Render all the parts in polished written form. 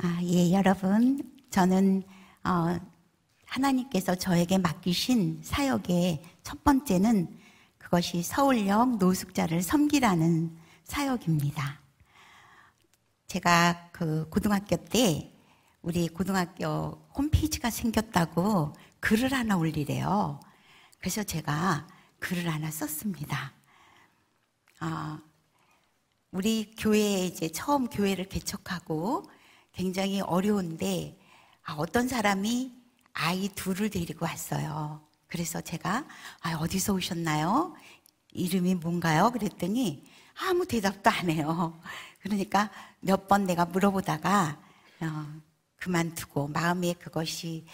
예, 여러분, 저는 하나님께서 저에게 맡기신 사역의 첫 번째는 그것이 서울역 노숙자를 섬기라는 사역입니다. 제가 그 고등학교 때 우리 고등학교 홈페이지가 생겼다고 글을 하나 올리래요. 그래서 제가 글을 하나 썼습니다. 우리 교회에 이제 처음 교회를 개척하고 굉장히 어려운데 어떤 사람이 아이 둘을 데리고 왔어요. 그래서 제가 어디서 오셨나요? 이름이 뭔가요? 그랬더니 아무 대답도 안 해요. 그러니까 몇 번 내가 물어보다가 그만두고 마음에 그것이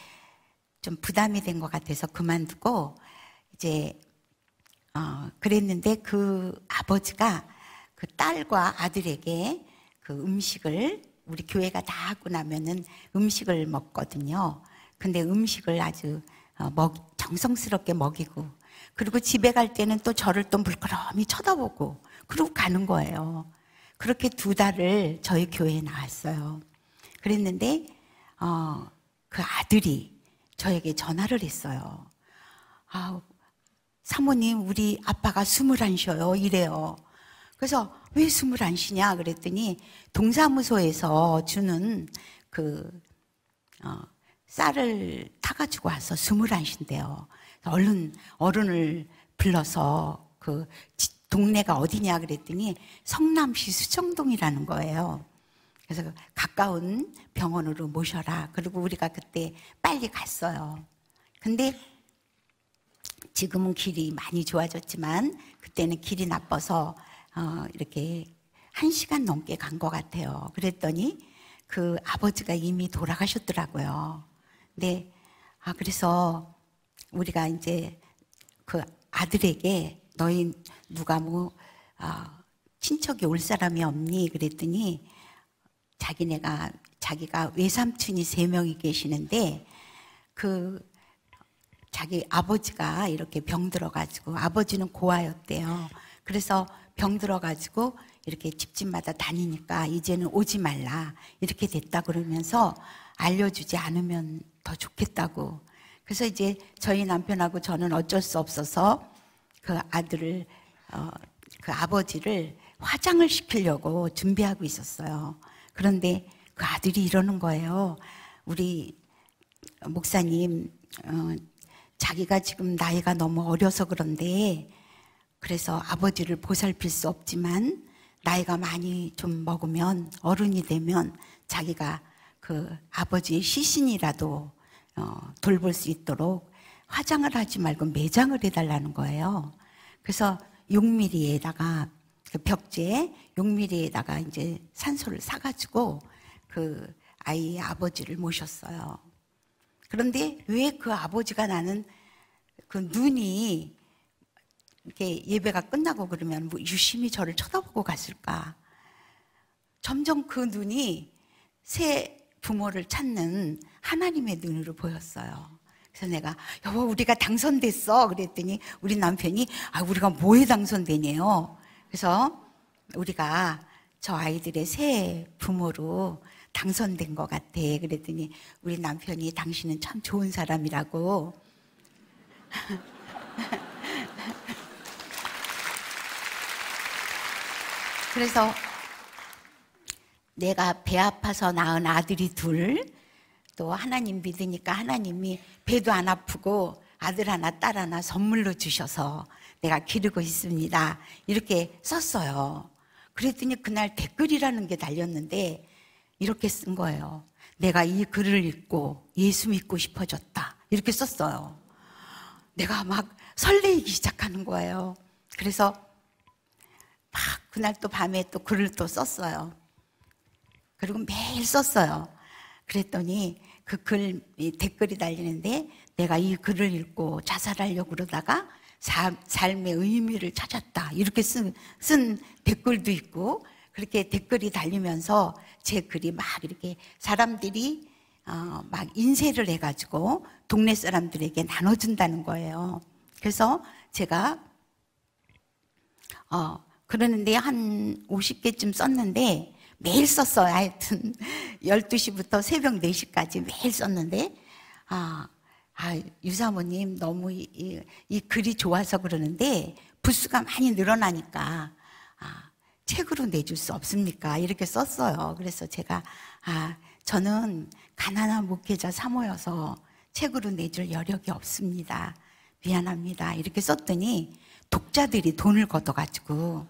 좀 부담이 된 것 같아서 그만두고 이제 그랬는데 그 아버지가 그 딸과 아들에게 그 음식을 우리 교회가 다 하고 나면은 음식을 먹거든요. 근데 음식을 아주 정성스럽게 먹이고 그리고 집에 갈 때는 또 저를 또 물끄러미 쳐다보고 그러고 가는 거예요. 그렇게 2달을 저희 교회에 나왔어요. 그랬는데 그 아들이 저에게 전화를 했어요. 사모님, 우리 아빠가 숨을 안 쉬어요. 이래요. 그래서 왜 숨을 안 쉬냐 그랬더니 동사무소에서 주는 그 쌀을 타가지고 와서 숨을 안 쉰대요. 얼른 어른을 불러서 그 동네가 어디냐 그랬더니 성남시 수정동이라는 거예요. 그래서 가까운 병원으로 모셔라. 그리고 우리가 그때 빨리 갔어요. 근데 지금은 길이 많이 좋아졌지만 그때는 길이 나빠서 이렇게 1시간 넘게 간 것 같아요. 그랬더니 그 아버지가 이미 돌아가셨더라고요. 근데 그래서 우리가 이제 그 아들에게 너희 누가 친척이 올 사람이 없니? 그랬더니 자기가 외삼촌이 3명이 계시는데 자기 아버지가 이렇게 병들어가지고 아버지는 고아였대요. 그래서 병들어가지고 이렇게 집집마다 다니니까 이제는 오지 말라 이렇게 됐다 그러면서 알려주지 않으면 더 좋겠다고. 그래서 이제 저희 남편하고 저는 어쩔 수 없어서 그 아들을 그 아버지를 화장을 시키려고 준비하고 있었어요. 그런데 그 아들이 이러는 거예요. 우리 목사님, 자기가 지금 나이가 너무 어려서 그런데 그래서 아버지를 보살필 수 없지만 나이가 많이 좀 먹으면 어른이 되면 자기가 그 아버지의 시신이라도 돌볼 수 있도록 화장을 하지 말고 매장을 해달라는 거예요. 그래서 6mm에다가 그 벽지에 6mm에다가 이제 산소를 사가지고 그 아이의 아버지를 모셨어요. 그런데 왜 그 아버지가 나는 그 눈이 이렇게 예배가 끝나고 그러면 유심히 저를 쳐다보고 갔을까? 점점 그 눈이 새 부모를 찾는 하나님의 눈으로 보였어요. 그래서 내가 여보 우리가 당선됐어 그랬더니 우리 남편이 우리가 뭐에 당선되네요. 그래서 우리가 저 아이들의 새 부모로 당선된 것 같아. 그랬더니 우리 남편이 당신은 참 좋은 사람이라고. 그래서 내가 배 아파서 낳은 아들이 2, 또 하나님 믿으니까 하나님이 배도 안 아프고 아들 하나 딸 하나 선물로 주셔서 내가 기르고 있습니다. 이렇게 썼어요. 그랬더니 그날 댓글이라는 게 달렸는데 이렇게 쓴 거예요. 내가 이 글을 읽고 예수 믿고 싶어졌다. 이렇게 썼어요. 내가 막 설레이기 시작하는 거예요. 그래서 막 그날 또 밤에 또 글을 또 썼어요. 그리고 매일 썼어요. 그랬더니 그 댓글이 달리는데 내가 이 글을 읽고 자살하려고 그러다가 삶의 의미를 찾았다. 이렇게 쓴 댓글도 있고 그렇게 댓글이 달리면서 제 글이 막 이렇게 사람들이 막 인쇄를 해가지고 동네 사람들에게 나눠준다는 거예요. 그래서 제가 그러는데 한 50개쯤 썼는데 매일 썼어요. 하여튼 12시부터 새벽 4시까지 매일 썼는데 유사모님 너무 이 글이 좋아서 그러는데 부수가 많이 늘어나니까 책으로 내줄 수 없습니까? 이렇게 썼어요. 그래서 제가 저는 가난한 목회자 사모여서 책으로 내줄 여력이 없습니다. 미안합니다. 이렇게 썼더니 독자들이 돈을 걷어가지고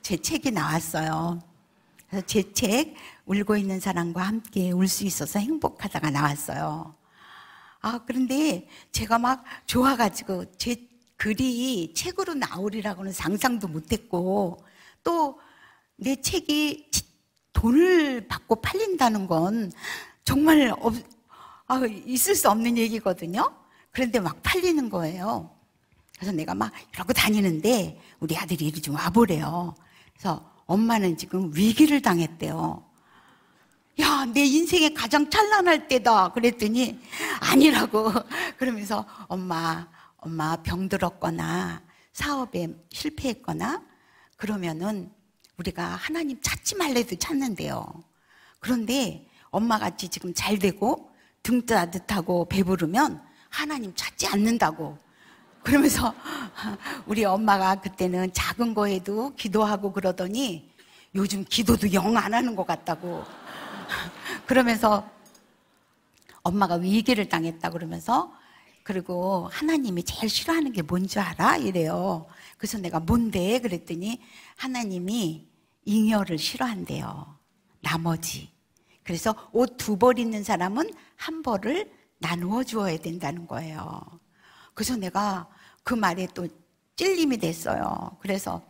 제 책이 나왔어요. 그래서 제 책 울고 있는 사람과 함께 울 수 있어서 행복하다가 나왔어요. 그런데 제가 막 좋아가지고 제 글이 책으로 나오리라고는 상상도 못했고 또 내 책이 돈을 받고 팔린다는 건 정말 있을 수 없는 얘기거든요. 그런데 막 팔리는 거예요. 그래서 내가 막 이러고 다니는데 우리 아들이 이리 좀 와보래요. 그래서 엄마는 지금 위기를 당했대요. 야, 내 인생의 가장 찬란할 때다. 그랬더니 아니라고. 그러면서 엄마 병들었거나 사업에 실패했거나 그러면은 우리가 하나님 찾지 말래도 찾는데요. 그런데 엄마같이 지금 잘 되고 등 따뜻하고 배부르면 하나님 찾지 않는다고. 그러면서 우리 엄마가 그때는 작은 거에도 기도하고 그러더니 요즘 기도도 영 안 하는 것 같다고. 그러면서 엄마가 위기를 당했다 그러면서 그리고 하나님이 제일 싫어하는 게 뭔지 알아? 이래요. 그래서 내가 뭔데? 그랬더니 하나님이 잉여를 싫어한대요. 나머지. 그래서 옷 2벌 있는 사람은 1벌을 나누어 주어야 된다는 거예요. 그래서 내가 그 말에 또 찔림이 됐어요. 그래서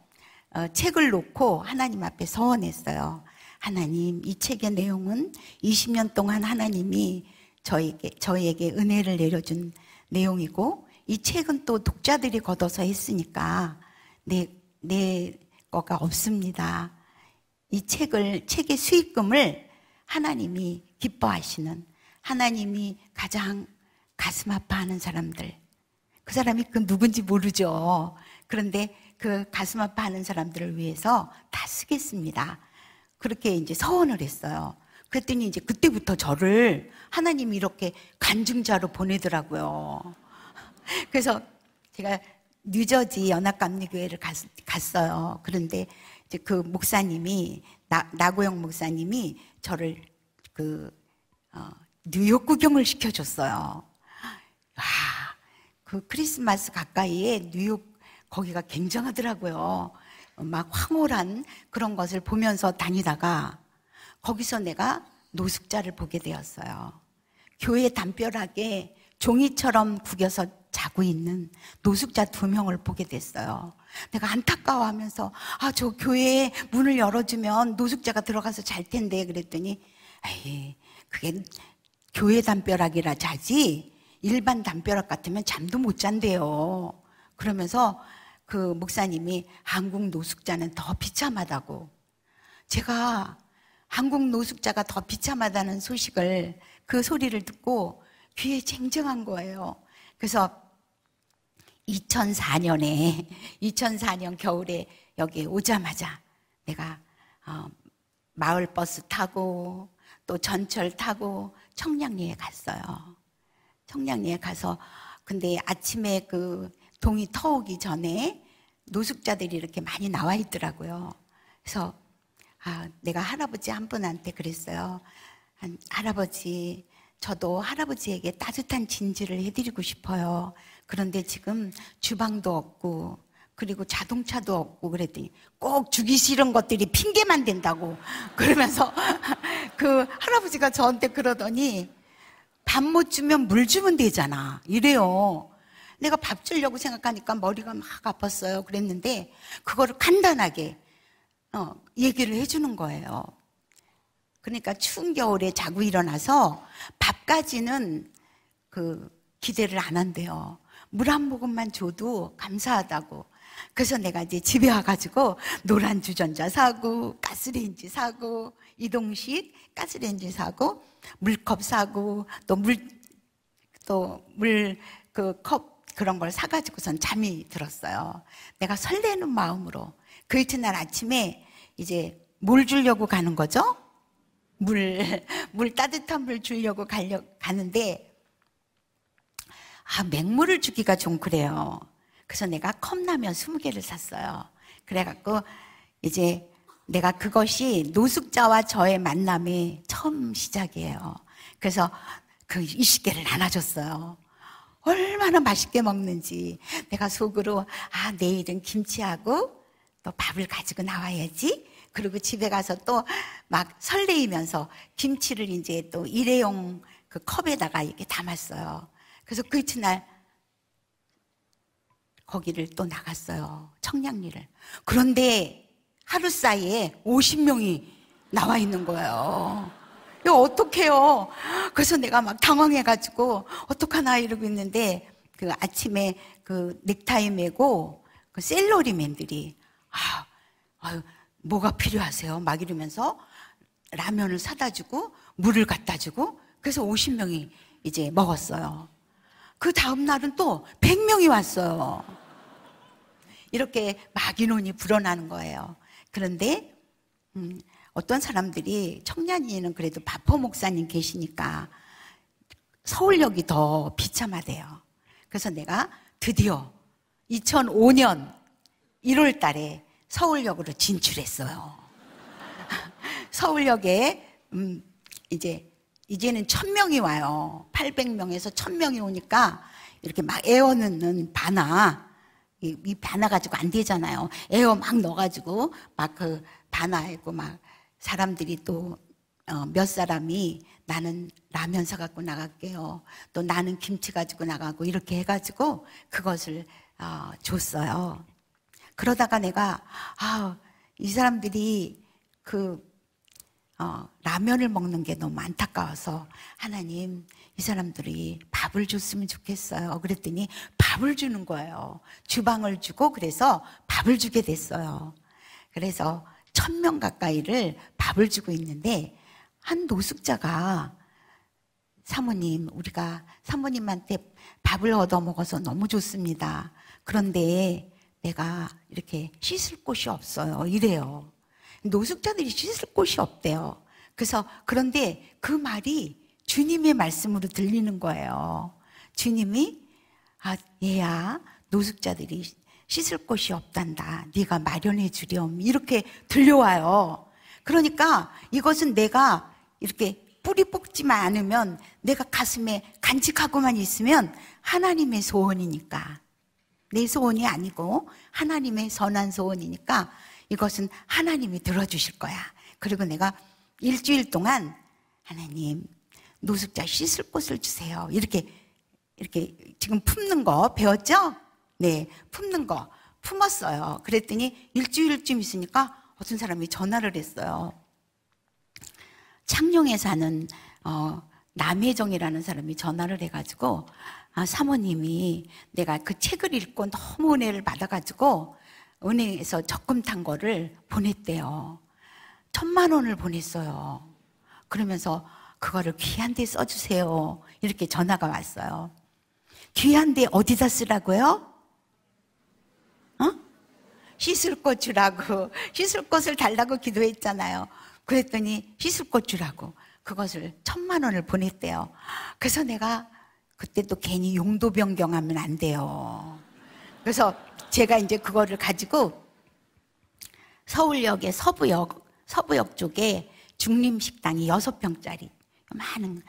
책을 놓고 하나님 앞에 서원했어요. 하나님, 이 책의 내용은 20년 동안 하나님이 저희에게 은혜를 내려준 내용이고 이 책은 또 독자들이 걷어서 했으니까 내 거가 없습니다. 이 책의 수익금을 하나님이 기뻐하시는 하나님이 가장 가슴 아파하는 사람들, 그 사람이 그 누군지 모르죠. 그런데 그 가슴 아파하는 사람들을 위해서 다 쓰겠습니다. 그렇게 이제 서원을 했어요. 그랬더니 이제 그때부터 저를 하나님이 이렇게 간증자로 보내더라고요. 그래서 제가 뉴저지 연합감리교회를 갔어요. 그런데 이제 그 목사님이 나고영 목사님이 저를 뉴욕 구경을 시켜줬어요. 그 크리스마스 가까이에 뉴욕 거기가 굉장하더라고요. 막 황홀한 그런 것을 보면서 다니다가 거기서 내가 노숙자를 보게 되었어요. 교회 담벼락에 종이처럼 구겨서 자고 있는 노숙자 2명을 보게 됐어요. 내가 안타까워하면서 저 교회에 문을 열어주면 노숙자가 들어가서 잘 텐데 그랬더니 에이, 그게 교회 담벼락이라 자지 일반 담벼락 같으면 잠도 못 잔대요. 그러면서 그 목사님이 한국 노숙자는 더 비참하다고. 제가 한국 노숙자가 더 비참하다는 그 소리를 듣고 귀에 쟁쟁한 거예요. 그래서 2004년 겨울에 여기 오자마자 내가 마을버스 타고 또 전철 타고 청량리에 갔어요. 청량리에 가서 근데 아침에 그 동이 터오기 전에 노숙자들이 이렇게 많이 나와 있더라고요. 그래서 내가 할아버지 한 분한테 그랬어요. 할아버지, 저도 할아버지에게 따뜻한 진지를 해드리고 싶어요. 그런데 지금 주방도 없고 그리고 자동차도 없고 그랬더니 꼭 주기 싫은 것들이 핑계만 된다고 그러면서 그 할아버지가 저한테 그러더니 밥 못 주면 물 주면 되잖아 이래요. 내가 밥 주려고 생각하니까 머리가 막 아팠어요. 그랬는데 그거를 간단하게 얘기를 해주는 거예요. 그러니까 추운 겨울에 자고 일어나서 밥까지는 기대를 안 한대요. 물 한 모금만 줘도 감사하다고. 그래서 내가 이제 집에 와가지고 노란 주전자 사고 가스레인지 사고 이동식 가스레인지 사고 물컵 사고 또 물 컵 그런 걸 사가지고선 잠이 들었어요. 내가 설레는 마음으로 그 이튿날 아침에 이제 뭘 주려고 가는 거죠? 물 따뜻한 물 주려고 가는데, 맹물을 주기가 좀 그래요. 그래서 내가 컵라면 20개를 샀어요. 그래갖고 이제 내가 그것이 노숙자와 저의 만남의 처음 시작이에요. 그래서 그 20개를 나눠줬어요. 얼마나 맛있게 먹는지 내가 속으로 내일은 김치하고 또 밥을 가지고 나와야지. 그리고 집에 가서 또 막 설레이면서 김치를 이제 또 일회용 그 컵에다가 이렇게 담았어요. 그래서 그 이튿날 거기를 또 나갔어요. 청량리를. 그런데 하루 사이에 50명이 나와 있는 거예요. 이거 어떡해요? 그래서 내가 막 당황해가지고 어떡하나 이러고 있는데 그 아침에 그 넥타이 매고 그 셀러리맨들이 아유, 뭐가 필요하세요? 막 이러면서 라면을 사다 주고 물을 갖다 주고 그래서 50명이 이제 먹었어요. 그 다음 날은 또 100명이 왔어요. 이렇게 막 인원이 불어나는 거예요. 그런데 어떤 사람들이 청량리에는 그래도 바포 목사님 계시니까 서울역이 더 비참하대요. 그래서 내가 드디어 2005년 1월 달에 서울역으로 진출했어요. 서울역에 이제는 1000명이 와요. 800명에서 1000명이 오니까 이렇게 막 에어 넣는 바나, 이 바나 가지고 안 되잖아요. 에어 막 넣어가지고 막 그 바나에고 막 사람들이 또 몇 사람이 나는 라면 사갖고 나갈게요. 또 나는 김치 가지고 나가고 이렇게 해가지고 그것을 줬어요. 그러다가 내가 이 사람들이 라면을 먹는 게 너무 안타까워서 하나님 이 사람들이 밥을 줬으면 좋겠어요. 그랬더니 밥을 주는 거예요. 주방을 주고 그래서 밥을 주게 됐어요. 그래서 1000명 가까이를 밥을 주고 있는데 한 노숙자가 사모님 우리가 사모님한테 밥을 얻어 먹어서 너무 좋습니다. 그런데 내가 이렇게 씻을 곳이 없어요. 이래요. 노숙자들이 씻을 곳이 없대요. 그래서 그런데 그 말이 주님의 말씀으로 들리는 거예요. 주님이 얘야 노숙자들이 씻을 곳이 없단다. 네가 마련해 주렴. 이렇게 들려와요. 그러니까 이것은 내가 이렇게 뿌리 뽑지만 않으면 내가 가슴에 간직하고만 있으면 하나님의 소원이니까 내 소원이 아니고 하나님의 선한 소원이니까 이것은 하나님이 들어주실 거야. 그리고 내가 일주일 동안 하나님 노숙자 씻을 곳을 주세요. 이렇게 지금 품는 거 배웠죠? 네, 품는 거 품었어요. 그랬더니 일주일쯤 있으니까 어떤 사람이 전화를 했어요. 창녕에 사는 남혜정이라는 사람이 전화를 해가지고 사모님이 내가 그 책을 읽고 너무 은혜를 받아가지고 은행에서 적금 탄 거를 보냈대요. 1000만 원을 보냈어요. 그러면서 그거를 귀한 데 써주세요. 이렇게 전화가 왔어요. 귀한 데 어디다 쓰라고요? 씻을 곳 주라고. 씻을 곳을 달라고 기도했잖아요. 그랬더니 씻을 곳 주라고 그것을 1000만 원을 보냈대요. 그래서 내가 그때 또 괜히 용도 변경하면 안 돼요. 그래서 제가 이제 그거를 가지고 서울역의 서부역 쪽에 중림식당이 6평짜리 많은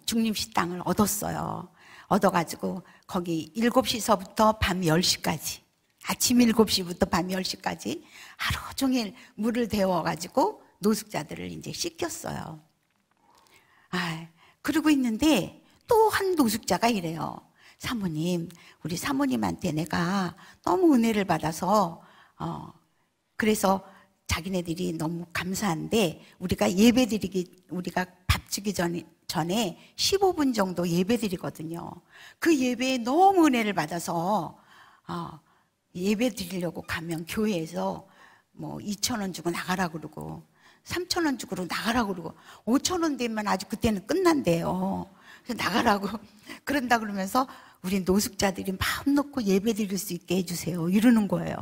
중림식당을 얻었어요. 얻어가지고 거기 7시서부터 밤 10시까지 아침 7시부터 밤 10시까지 하루 종일 물을 데워가지고 노숙자들을 이제 씻겼어요. 그러고 있는데 또 한 노숙자가 이래요. 사모님, 우리 사모님한테 내가 너무 은혜를 받아서 그래서 자기네들이 너무 감사한데 우리가 우리가 밥 주기 전에 15분 정도 예배 드리거든요. 그 예배에 너무 은혜를 받아서 예배 드리려고 가면 교회에서 뭐 2,000원 주고 나가라 그러고 3,000원 주고 나가라 그러고 5,000원 되면 아주 그때는 끝난대요. 그래서 나가라고 그런다 그러면서 우리 노숙자들이 마음 놓고 예배 드릴 수 있게 해주세요. 이러는 거예요.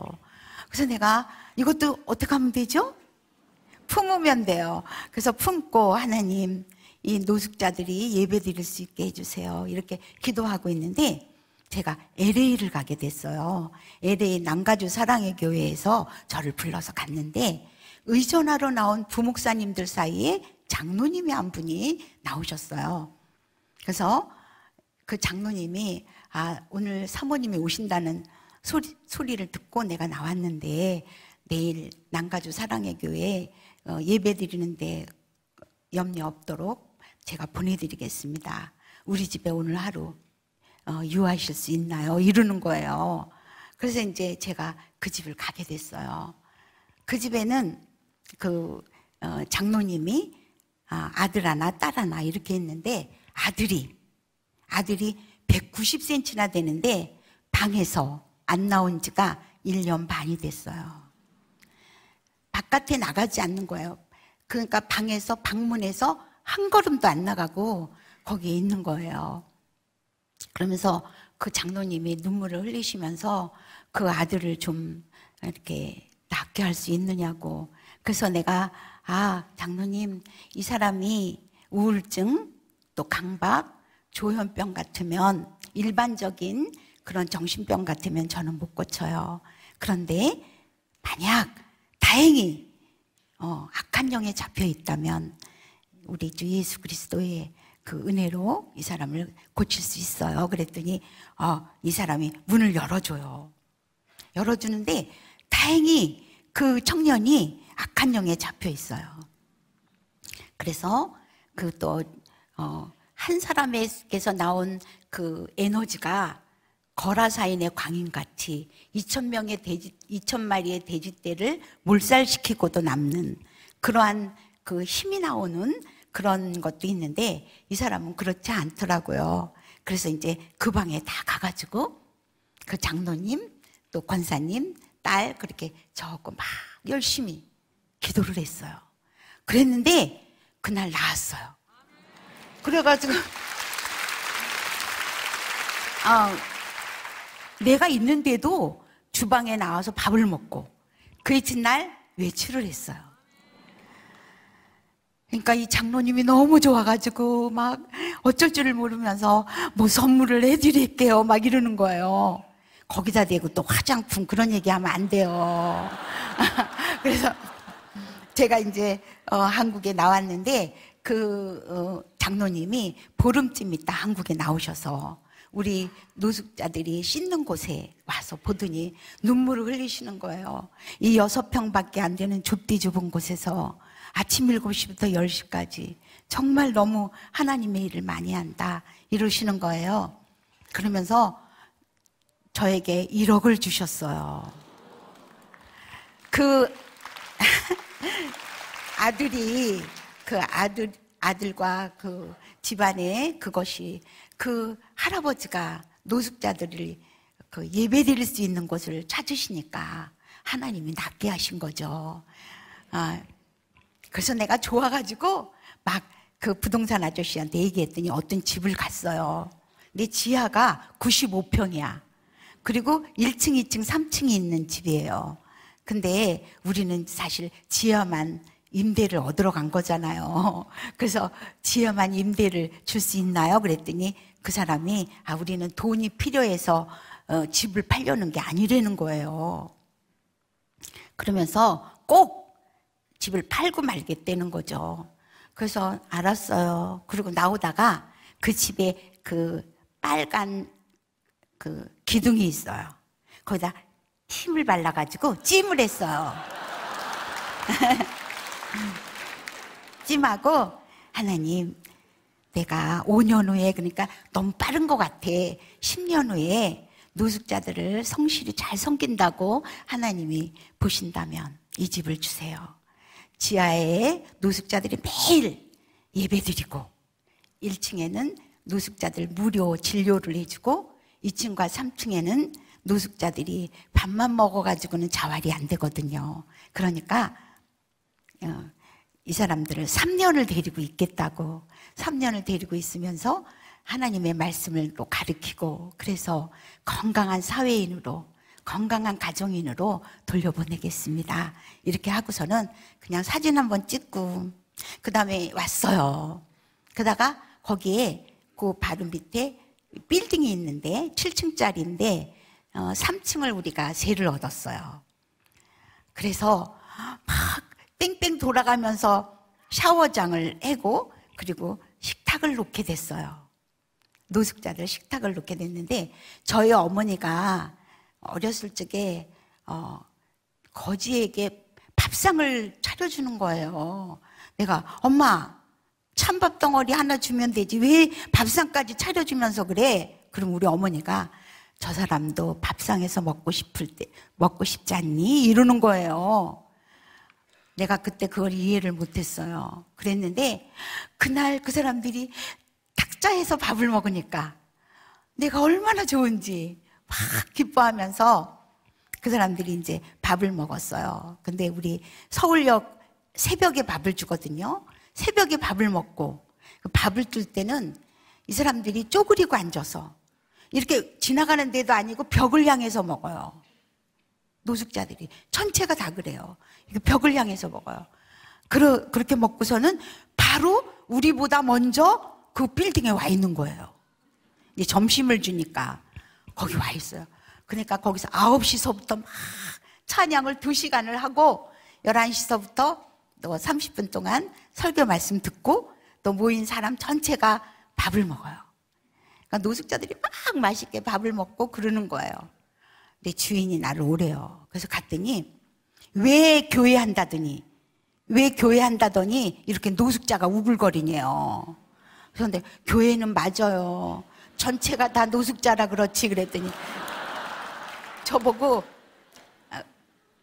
그래서 내가 이것도 어떻게 하면 되죠? 품으면 돼요. 그래서 품고 하나님 이 노숙자들이 예배 드릴 수 있게 해주세요. 이렇게 기도하고 있는데 제가 LA를 가게 됐어요. LA 남가주 사랑의 교회에서 저를 불러서 갔는데 의전하러 나온 부목사님들 사이에 장로님이 한 분이 나오셨어요. 그래서 그 장로님이 오늘 사모님이 오신다는 소리를 듣고 내가 나왔는데 내일 남가주 사랑의 교회 예배 드리는데 염려 없도록 제가 보내드리겠습니다. 우리 집에 오늘 하루 유하실 수 있나요? 이러는 거예요. 그래서 이제 제가 그 집을 가게 됐어요. 그 집에는 그 장로님이 아들 하나 딸 하나 이렇게 있는데 아들이 190cm나 되는데 방에서 안 나온 지가 1년 반이 됐어요. 바깥에 나가지 않는 거예요. 그러니까 방문에서 한 걸음도 안 나가고 거기에 있는 거예요. 그러면서 그 장로님이 눈물을 흘리시면서 그 아들을 좀 이렇게 낫게 할 수 있느냐고. 그래서 내가 장로님 이 사람이 우울증 또 강박 조현병 같으면 일반적인 그런 정신병 같으면 저는 못 고쳐요. 그런데 만약 다행히 악한 영에 잡혀 있다면 우리 주 예수 그리스도의 그 은혜로 이 사람을 고칠 수 있어요. 그랬더니 이 사람이 문을 열어줘요. 열어주는데 다행히 그 청년이 악한 영에 잡혀 있어요. 그래서 그 또 한 사람에게서 나온 그 에너지가 거라사인의 광인같이 2,000마리의 돼지떼를 몰살시키고도 남는 그러한 그 힘이 나오는 그런 것도 있는데 이 사람은 그렇지 않더라고요. 그래서 이제 그 방에 다 가가지고 그 장로님 또 권사님 딸 그렇게 저하고 막 열심히 기도를 했어요. 그랬는데 그날 나았어요. 그래가지고 내가 있는데도 주방에 나와서 밥을 먹고 그 이튿날 외출을 했어요. 그러니까 이 장로님이 너무 좋아가지고 막 어쩔 줄을 모르면서 뭐 선물을 해드릴게요 막 이러는 거예요. 거기다 대고 또 화장품 그런 얘기하면 안 돼요. 그래서 제가 이제 한국에 나왔는데 그 장로님이 보름쯤 있다 한국에 나오셔서 우리 노숙자들이 씻는 곳에 와서 보더니 눈물을 흘리시는 거예요. 이 6평밖에 안 되는 좁디 좁은 곳에서 아침 7시부터 10시까지 정말 너무 하나님의 일을 많이 한다 이러시는 거예요. 그러면서 저에게 1억을 주셨어요. 그 아들과 그 집안에 그것이 그 할아버지가 노숙자들을 그 예배드릴 수 있는 곳을 찾으시니까 하나님이 낫게 하신 거죠. 그래서 내가 좋아가지고 막 그 부동산 아저씨한테 얘기했더니 어떤 집을 갔어요. 근데 지하가 95평이야. 그리고 1층, 2층, 3층이 있는 집이에요. 근데 우리는 사실 지하만 임대를 얻으러 간 거잖아요. 그래서 지하만 임대를 줄 수 있나요? 그랬더니 그 사람이 우리는 돈이 필요해서 집을 팔려는 게 아니라는 거예요. 그러면서 꼭 집을 팔고 말겠다는 거죠. 그래서 알았어요. 그리고 나오다가 그 집에 그 빨간 그 기둥이 있어요. 거기다 힘을 발라가지고 찜을 했어요. 찜하고 하나님 내가 5년 후에 그러니까 너무 빠른 것 같아. 10년 후에 노숙자들을 성실히 잘 섬긴다고 하나님이 보신다면 이 집을 주세요. 지하에 노숙자들이 매일 예배드리고 1층에는 노숙자들 무료 진료를 해주고 2층과 3층에는 노숙자들이 밥만 먹어가지고는 자활이 안 되거든요. 그러니까 이 사람들을 3년을 데리고 있겠다고 3년을 데리고 있으면서 하나님의 말씀을 또 가르치고 그래서 건강한 사회인으로 건강한 가정인으로 돌려보내겠습니다. 이렇게 하고서는 그냥 사진 한번 찍고 그 다음에 왔어요. 그러다가 거기에 그 바로 밑에 빌딩이 있는데 7층짜리인데 3층을 우리가 세를 얻었어요. 그래서 막 뺑뺑 돌아가면서 샤워장을 해고 그리고 식탁을 놓게 됐어요. 노숙자들 식탁을 놓게 됐는데 저희 어머니가 어렸을 적에 거지에게 밥상을 차려주는 거예요. 내가 엄마 찬밥 덩어리 하나 주면 되지 왜 밥상까지 차려주면서 그래? 그럼 우리 어머니가 저 사람도 밥상에서 먹고 싶지 않니? 이러는 거예요. 내가 그때 그걸 이해를 못했어요. 그랬는데 그날 그 사람들이 탁자에서 밥을 먹으니까 내가 얼마나 좋은지 막 기뻐하면서 그 사람들이 이제 밥을 먹었어요. 근데 우리 서울역 새벽에 밥을 주거든요. 새벽에 밥을 먹고 그 밥을 줄 때는 이 사람들이 쪼그리고 앉아서 이렇게 지나가는 데도 아니고 벽을 향해서 먹어요. 노숙자들이 전체가 다 그래요. 벽을 향해서 먹어요. 그렇게 먹고서는 바로 우리보다 먼저 그 빌딩에 와 있는 거예요. 이제 점심을 주니까 거기 와 있어요. 그러니까 거기서 9시서부터 막 찬양을 2시간을 하고 11시서부터 또 30분 동안 설교 말씀 듣고 또 모인 사람 전체가 밥을 먹어요. 그러니까 노숙자들이 막 맛있게 밥을 먹고 그러는 거예요. 근데 주인이 나를 오래요. 그래서 갔더니 왜 교회 한다더니 이렇게 노숙자가 우글거리네요. 그런데 교회는 맞아요. 전체가 다 노숙자라 그렇지 그랬더니 저보고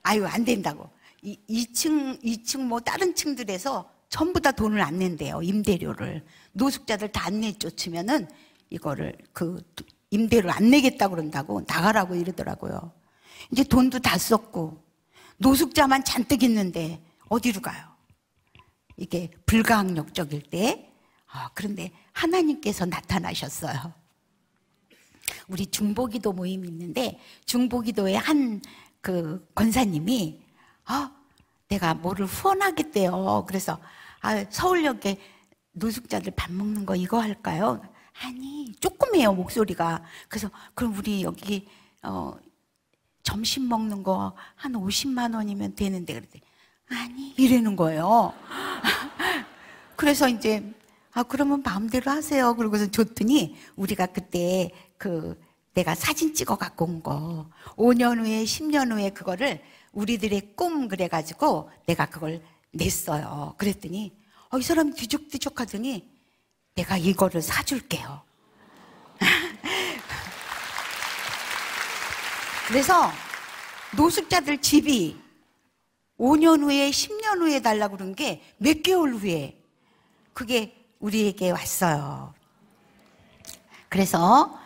아유 안 된다고. 2층 뭐 다른 층들에서 전부 다 돈을 안 낸대요. 임대료를. 노숙자들 다 안 내쫓으면은 이거를 그 임대료 안 내겠다 그런다고 나가라고 이러더라고요. 이제 돈도 다 썼고 노숙자만 잔뜩 있는데 어디로 가요? 이게 불가항력적일 때 그런데 하나님께서 나타나셨어요. 우리 중보기도 모임이 있는데 중보기도의 한 그 권사님이 내가 뭐를 후원하겠대요. 그래서 서울역에 노숙자들 밥 먹는 거 이거 할까요? 아니 조그매요 목소리가. 그래서 그럼 우리 여기 점심 먹는 거 한 50만 원이면 되는데 그랬더니 아니 이러는 거예요. 그래서 이제 그러면 마음대로 하세요. 그러고서 줬더니 우리가 그때 내가 사진 찍어 갖고 온 거 5년 후에 10년 후에 그거를 우리들의 꿈 그래가지고 내가 그걸 냈어요. 그랬더니 이 사람 뒤죽뒤죽 하더니 내가 이거를 사줄게요. 그래서 노숙자들 집이 5년 후에 10년 후에 달라고 그런 게 몇 개월 후에 그게 우리에게 왔어요. 그래서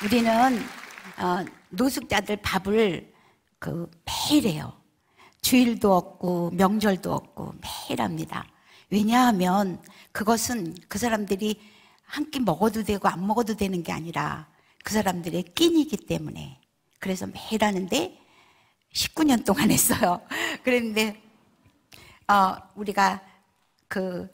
우리는 노숙자들 밥을 매일 해요. 주일도 없고 명절도 없고 매일 합니다. 왜냐하면 그것은 그 사람들이 한 끼 먹어도 되고 안 먹어도 되는 게 아니라 그 사람들의 끼니이기 때문에. 그래서 매일 하는데 19년 동안 했어요. 그랬는데 우리가 그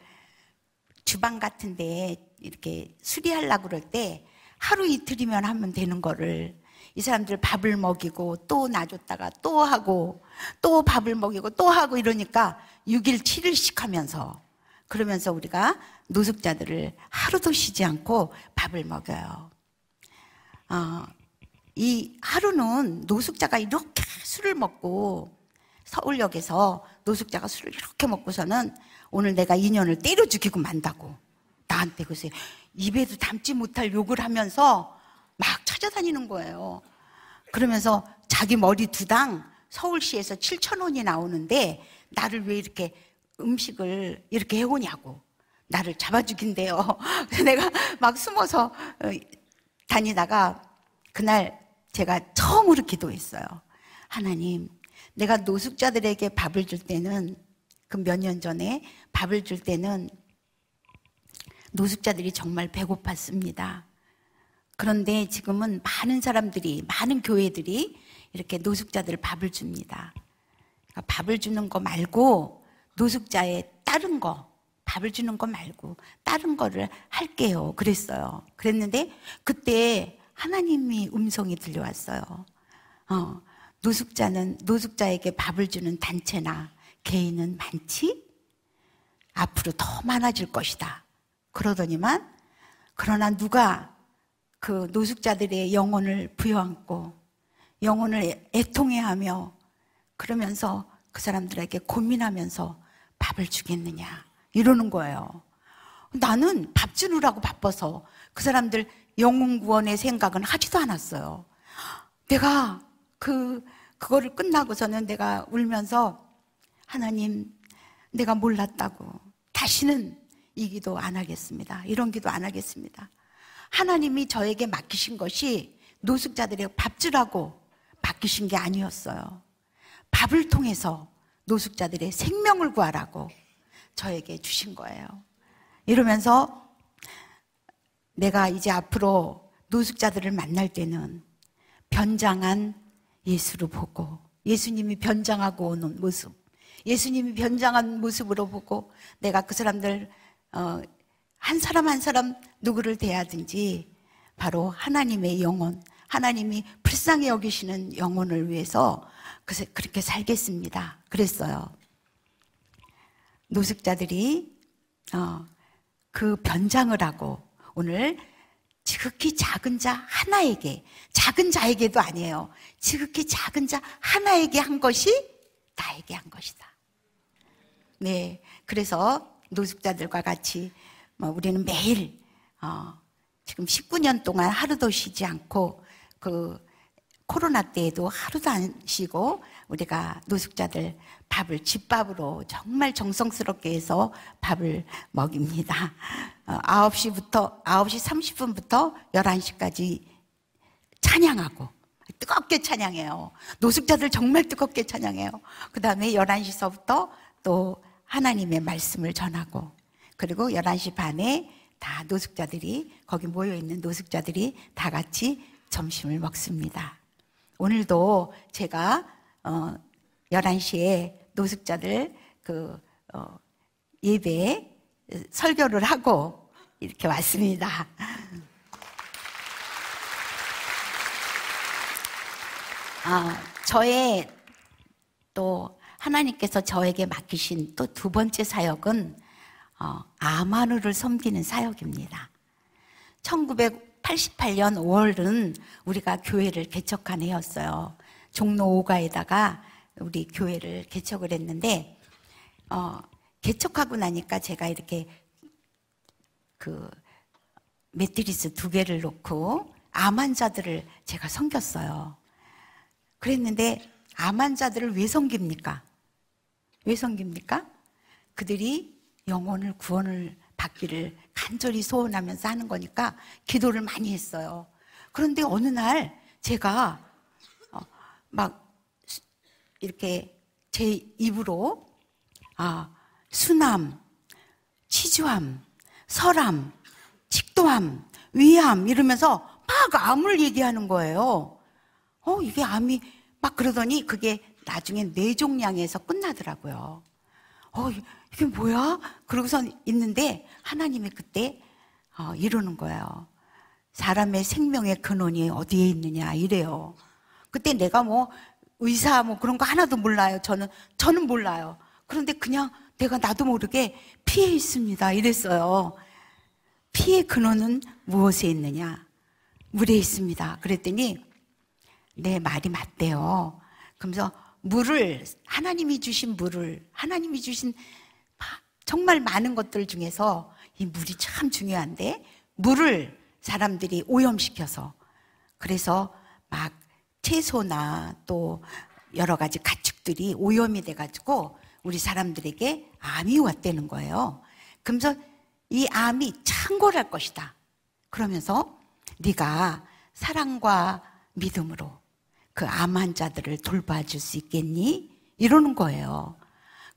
주방 같은 데 이렇게 수리하려고 그럴 때 하루 이틀이면 하면 되는 거를 이 사람들 밥을 먹이고 또 놔줬다가 또 하고 또 밥을 먹이고 또 하고 이러니까 6일 7일씩 하면서 그러면서 우리가 노숙자들을 하루도 쉬지 않고 밥을 먹여요. 이 하루는 노숙자가 이렇게 술을 먹고 서울역에서 노숙자가 술을 이렇게 먹고서는 오늘 내가 인연을 때려 죽이고 만다고 나한테 글쎄 입에도 담지 못할 욕을 하면서 막 찾아다니는 거예요. 그러면서 자기 머리 두당 서울시에서 7,000원이 나오는데 나를 왜 이렇게 음식을 이렇게 해오냐고 나를 잡아 죽인대요. 그래서 내가 막 숨어서 다니다가 그날 제가 처음으로 기도했어요. 하나님, 내가 노숙자들에게 밥을 줄 때는 그 몇 년 전에 밥을 줄 때는 노숙자들이 정말 배고팠습니다. 그런데 지금은 많은 사람들이, 많은 교회들이 이렇게 노숙자들 밥을 줍니다. 그러니까 밥을 주는 거 말고 노숙자의 다른 거, 밥을 주는 거 말고 다른 거를 할게요. 그랬어요. 그랬는데 그때 하나님이 음성이 들려왔어요. 노숙자에게 밥을 주는 단체나 개인은 많지? 앞으로 더 많아질 것이다. 그러더니만, 그러나 누가 그 노숙자들의 영혼을 부여안고 영혼을 애통해하며 그러면서 그 사람들에게 고민하면서 밥을 주겠느냐 이러는 거예요. 나는 밥 주느라고 바빠서 그 사람들 영혼 구원의 생각은 하지도 않았어요. 내가 그거를 끝나고서는 내가 울면서 하나님, 내가 몰랐다고 다시는 이 기도 안 하겠습니다. 이런 기도 안 하겠습니다. 하나님이 저에게 맡기신 것이 노숙자들에게 밥 주라고 맡기신 게 아니었어요. 밥을 통해서 노숙자들의 생명을 구하라고 저에게 주신 거예요. 이러면서 내가 이제 앞으로 노숙자들을 만날 때는 변장한 예수를 보고, 예수님이 변장하고 오는 모습, 예수님이 변장한 모습으로 보고 내가 그 사람들 한 사람 한 사람 누구를 대하든지 바로 하나님의 영혼, 하나님이 불쌍히 여기시는 영혼을 위해서 그렇게 살겠습니다. 그랬어요. 노숙자들이 그 변장을 하고 오늘 지극히 작은 자 하나에게, 작은 자에게도 아니에요. 지극히 작은 자 하나에게 한 것이 나에게 한 것이다. 네, 그래서 노숙자들과 같이 우리는 매일 지금 19년 동안 하루도 쉬지 않고 그 코로나 때에도 하루도 안 쉬고 우리가 노숙자들 밥을 집밥으로 정말 정성스럽게 해서 밥을 먹입니다. 9시 30분부터 11시까지 찬양하고 뜨겁게 찬양해요. 노숙자들 정말 뜨겁게 찬양해요. 그 다음에 11시서부터 또 하나님의 말씀을 전하고, 그리고 11시 반에 다 노숙자들이, 거기 모여있는 노숙자들이 다 같이 점심을 먹습니다. 오늘도 제가 11시에 노숙자들 예배 설교를 하고 이렇게 왔습니다. 저의 또 하나님께서 저에게 맡기신 또 두 번째 사역은 아마누를 섬기는 사역입니다. 1988년 5월은 우리가 교회를 개척한 해였어요. 종로 5가에다가 우리 교회를 개척을 했는데 개척하고 나니까 제가 이렇게 매트리스 2개를 놓고 암 환자들을 제가 섬겼어요. 그랬는데 암 환자들을 왜 섬깁니까? 왜 섬깁니까? 그들이 영혼을 구원을 받기를 간절히 소원하면서 하는 거니까 기도를 많이 했어요. 그런데 어느 날 제가 막 이렇게 제 입으로 순암, 치주암, 설암, 식도암, 위암 이러면서 막 암을 얘기하는 거예요. 이게 암이 막 그러더니 그게 나중에 뇌종양에서 끝나더라고요. 이게 뭐야? 그러고서 있는데 하나님이 그때 이러는 거예요. 사람의 생명의 근원이 어디에 있느냐 이래요. 그때 내가 의사 그런 거 하나도 몰라요. 저는 몰라요. 그런데 그냥 내가 나도 모르게 피에 있습니다 이랬어요. 피의 근원은 무엇에 있느냐? 물에 있습니다. 그랬더니 내 말이 맞대요. 그러면서 하나님이 주신 정말 많은 것들 중에서 이 물이 참 중요한데 물을 사람들이 오염시켜서, 그래서 막 채소나 또 여러 가지 가축들이 오염이 돼가지고 우리 사람들에게 암이 왔다는 거예요. 그러면서 이 암이 창궐할 것이다. 그러면서 네가 사랑과 믿음으로 그 암 환자들을 돌봐줄 수 있겠니? 이러는 거예요.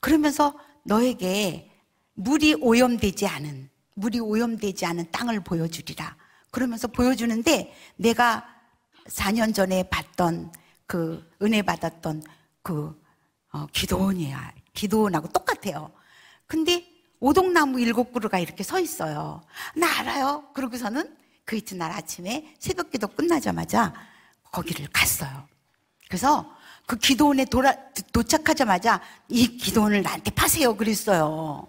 그러면서 너에게 물이 오염되지 않은 땅을 보여주리라. 그러면서 보여주는데 내가 4년 전에 봤던 그 은혜 받았던 그 기도원이야. 기도원하고 똑같아요. 근데 오동나무 7그루가 이렇게 서 있어요. 나 알아요. 그러고서는 그 이튿날 아침에 새벽기도 끝나자마자 거기를 갔어요. 그래서 그 기도원에 도착하자마자 이 기도원을 나한테 파세요 그랬어요.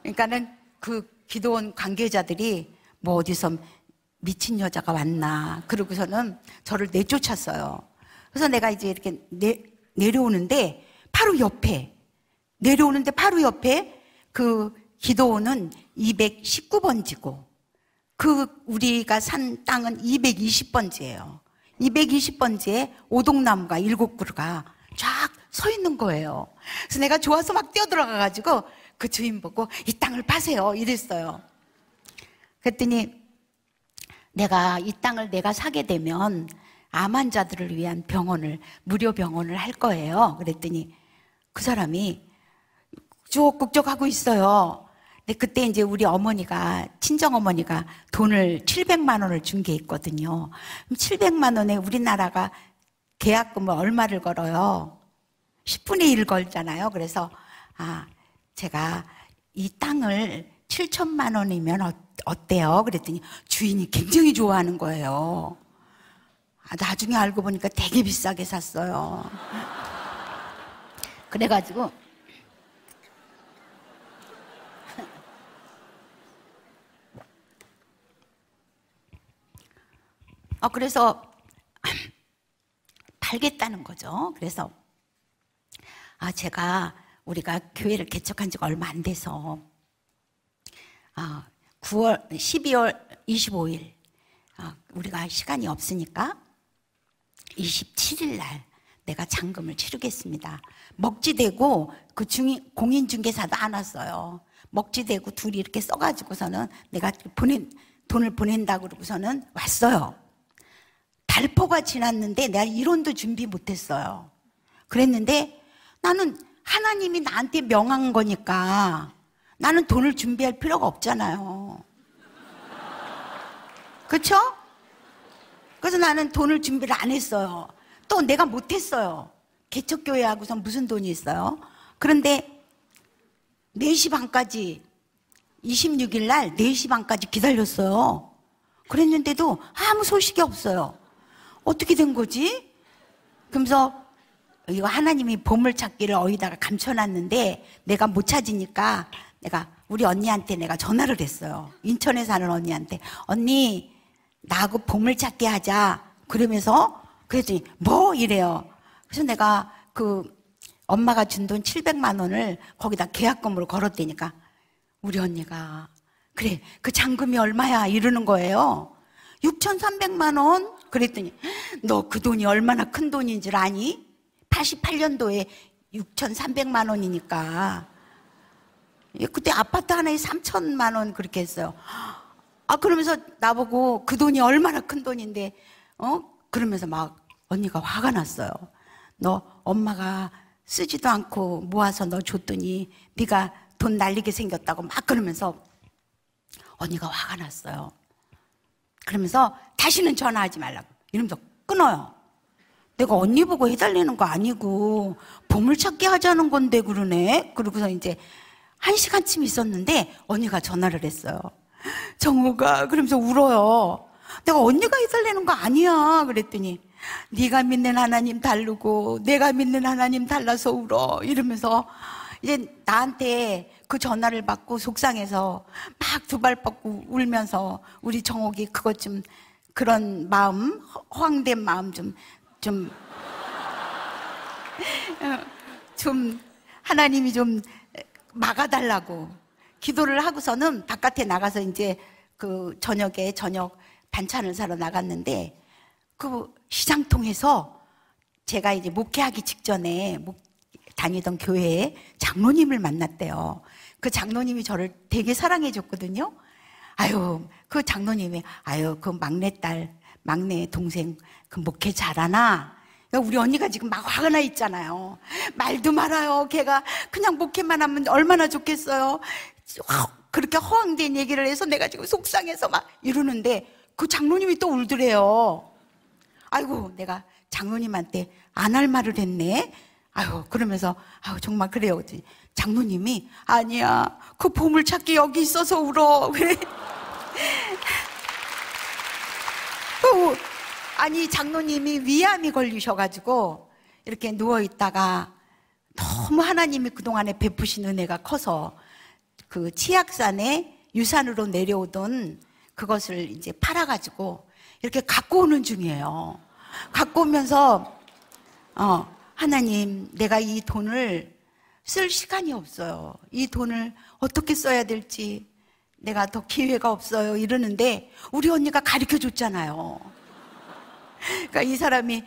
그러니까는 그 기도원 관계자들이 뭐 어디서 미친 여자가 왔나 그러고서는 저를 내쫓았어요. 그래서 내가 이제 이렇게 내려오는데 바로 옆에 그 기도원은 219번지고 그 우리가 산 땅은 220번지예요. 220번지에 오동나무가 7그루가 쫙 서 있는 거예요. 그래서 내가 좋아서 막 뛰어들어가가지고 그 주인 보고 이 땅을 파세요 이랬어요. 그랬더니 내가 이 땅을 내가 사게 되면 암 환자들을 위한 병원을 무료 병원을 할 거예요. 그랬더니 그 사람이 쭉 하고 있어요. 근데 그때 이제 우리 어머니가 친정 어머니가 돈을 700만 원을 준 게 있거든요. 그럼 700만 원에 우리나라가 계약금을 얼마를 걸어요? 10분의 1 걸잖아요. 그래서 제가 이 땅을 7천만 원이면 어때요? 그랬더니 주인이 굉장히 좋아하는 거예요. 나중에 알고 보니까 되게 비싸게 샀어요. 그래가지고 그래서 팔겠다는 거죠. 그래서 우리가 교회를 개척한 지가 얼마 안 돼서 12월 25일 우리가 시간이 없으니까 27일 날 내가 잔금을 치르겠습니다. 먹지대고 그 공인중개사도 안 왔어요. 먹지대고 둘이 이렇게 써가지고서는 내가 돈을 보낸다고 그러고서는 왔어요. 달포가 지났는데 내가 이론도 준비 못했어요. 그랬는데 나는 하나님이 나한테 명한 거니까 나는 돈을 준비할 필요가 없잖아요. 그렇죠? 그래서 나는 돈을 준비를 안 했어요. 또 내가 못했어요. 개척교회 하고서 무슨 돈이 있어요? 그런데 4시 반까지 26일 날 4시 반까지 기다렸어요. 그랬는데도 아무 소식이 없어요. 어떻게 된 거지? 그러면서 이거 하나님이 보물찾기를 어디다가 감춰놨는데 내가 못 찾으니까 내가 우리 언니한테 내가 전화를 했어요. 인천에 사는 언니한테. 언니 나하고 보물찾기 하자. 그러면서 그랬더니 뭐 이래요. 그래서 내가 그 엄마가 준 돈 700만 원을 거기다 계약금으로 걸었다니까 우리 언니가 그래 그 잔금이 얼마야 이러는 거예요. 6,300만 원? 그랬더니 너 그 돈이 얼마나 큰 돈인 줄 아니? 88년도에 6,300만 원이니까 그때 아파트 하나에 3천만 원 그렇게 했어요. 그러면서 나보고 그 돈이 얼마나 큰 돈인데 그러면서 막 언니가 화가 났어요. 너 엄마가 쓰지도 않고 모아서 너 줬더니 네가 돈 날리게 생겼다고 막 그러면서 언니가 화가 났어요. 그러면서 다시는 전화하지 말라고 이러면서 끊어요. 내가 언니 보고 해달라는 거 아니고 보물찾기 하자는 건데 그러네. 그러고서 이제 1시간쯤 있었는데 언니가 전화를 했어요. 정우가 그러면서 울어요. 내가 언니가 해달라는 거 아니야. 그랬더니 네가 믿는 하나님 다르고 내가 믿는 하나님 달라서 울어 이러면서 이제 나한테 그 전화를 받고 속상해서 막 두 발 뻗고 울면서 우리 정옥이 그것 좀 그런 마음 허황된 마음 좀 하나님이 좀 막아달라고 기도를 하고서는 바깥에 나가서 이제 그 저녁에 저녁 반찬을 사러 나갔는데 그 시장통에서 제가 이제 목회하기 직전에 다니던 교회에 장로님을 만났대요. 그 장로님이 저를 되게 사랑해 줬거든요. 그 장로님이 그 막내딸 막내 동생 그 목회 잘하나? 우리 언니가 지금 막 화가 나 있잖아요. 말도 말아요. 걔가 그냥 목회만 하면 얼마나 좋겠어요. 그렇게 허황된 얘기를 해서 내가 지금 속상해서 막 이러는데 그 장로님이 또 울더래요. 아이고, 내가 장로님한테 안 할 말을 했네. 아유, 그러면서 아유, 정말 그래요. 장로님이 아니야, 그 보물찾기 여기 있어서 울어. 왜? 아니, 장로님이 위암이 걸리셔가지고 이렇게 누워있다가 너무 하나님이 그동안에 베푸신 은혜가 커서 그 치악산에 유산으로 내려오던 그것을 이제 팔아가지고 이렇게 갖고 오는 중이에요. 갖고 오면서 하나님, 내가 이 돈을 쓸 시간이 없어요. 이 돈을 어떻게 써야 될지 내가 더 기회가 없어요. 이러는데 우리 언니가 가르쳐 줬잖아요. 그러니까 이 사람이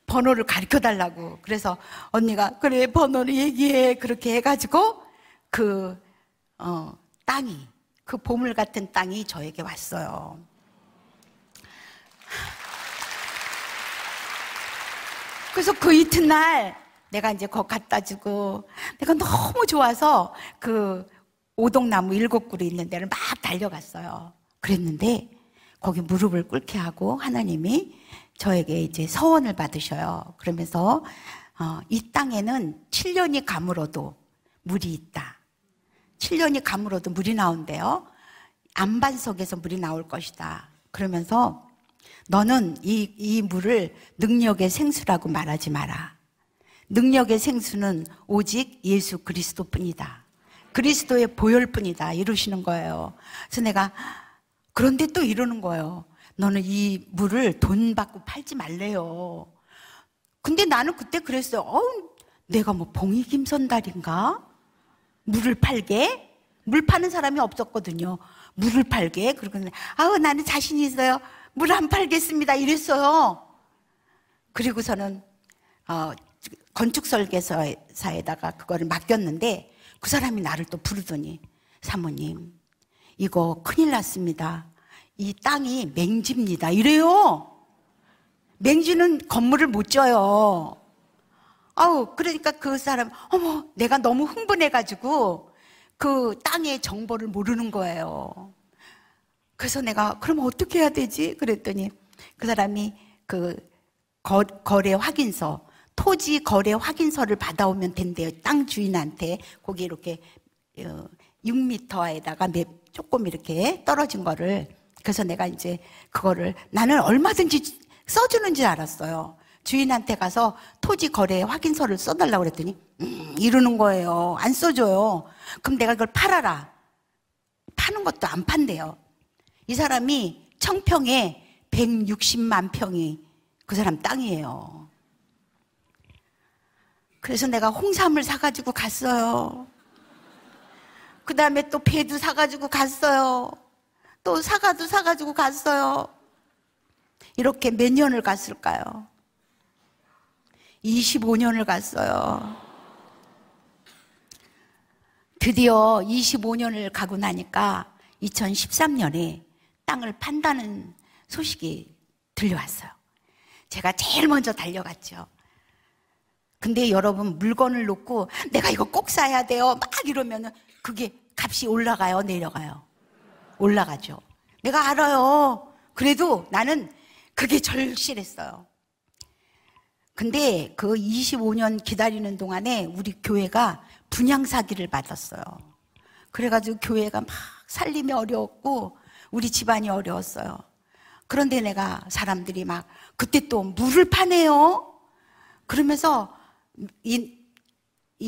번호를 가르쳐 달라고. 그래서 언니가 그래, 번호를 얘기해. 그렇게 해가지고 그 땅이, 그 보물 같은 땅이 저에게 왔어요. 그래서 그 이튿날 내가 이제 거기 갖다 주고 내가 너무 좋아서 그 오동나무 7그루 있는 데를 막 달려갔어요. 그랬는데 거기 무릎을 꿇게 하고 하나님이 저에게 이제 서원을 받으셔요. 그러면서 이 땅에는 7년이 가물어도 물이 있다. 7년이 가물어도 물이 나온대요. 안반석에서 물이 나올 것이다. 그러면서 너는 이 물을 능력의 생수라고 말하지 마라. 능력의 생수는 오직 예수 그리스도뿐이다. 그리스도의 보혈뿐이다. 이러시는 거예요. 그래서 내가 그런데 또 이러는 거예요. 너는 이 물을 돈 받고 팔지 말래요. 근데 나는 그때 그랬어요. 내가 뭐 봉익임선달인가? 물을 팔게? 물 파는 사람이 없었거든요. 물을 팔게? 그러고 나는 자신 있어요. 물 안 팔겠습니다. 이랬어요. 그리고서는 건축설계사에다가 그거를 맡겼는데 그 사람이 나를 또 부르더니 사모님, 이거 큰일 났습니다. 이 땅이 맹지입니다. 이래요. 맹지는 건물을 못 져요. 그러니까 그 사람, 내가 너무 흥분해가지고 그 땅의 정보를 모르는 거예요. 그래서 내가 그럼 어떻게 해야 되지? 그랬더니 그 사람이 그 거래 확인서, 토지 거래 확인서를 받아오면 된대요. 땅 주인한테. 거기 이렇게 6m에다가 조금 이렇게 떨어진 거를. 그래서 내가 이제 그거를 나는 얼마든지 써주는 줄 알았어요. 주인한테 가서 토지 거래 확인서를 써달라고 그랬더니 이러는 거예요. 안 써줘요. 그럼 내가 그걸 팔아라. 파는 것도 안 판대요. 이 사람이 청평에 160만 평이 그 사람 땅이에요. 그래서 내가 홍삼을 사가지고 갔어요. 그 다음에 또 배도 사가지고 갔어요. 또 사과도 사가지고 갔어요. 이렇게 몇 년을 갔을까요? 25년을 갔어요. 드디어 25년을 가고 나니까 2013년에 땅을 판다는 소식이 들려왔어요. 제가 제일 먼저 달려갔죠. 근데 여러분, 물건을 놓고 내가 이거 꼭 사야 돼요 막 이러면은 그게 값이 올라가요, 내려가요? 올라가죠. 내가 알아요. 그래도 나는 그게 절실했어요. 근데 그 25년 기다리는 동안에 우리 교회가 분양 사기를 받았어요. 그래가지고 교회가 막 살림이 어려웠고 우리 집안이 어려웠어요. 그런데 내가 사람들이 막 그때 또 물을 파네요. 그러면서 이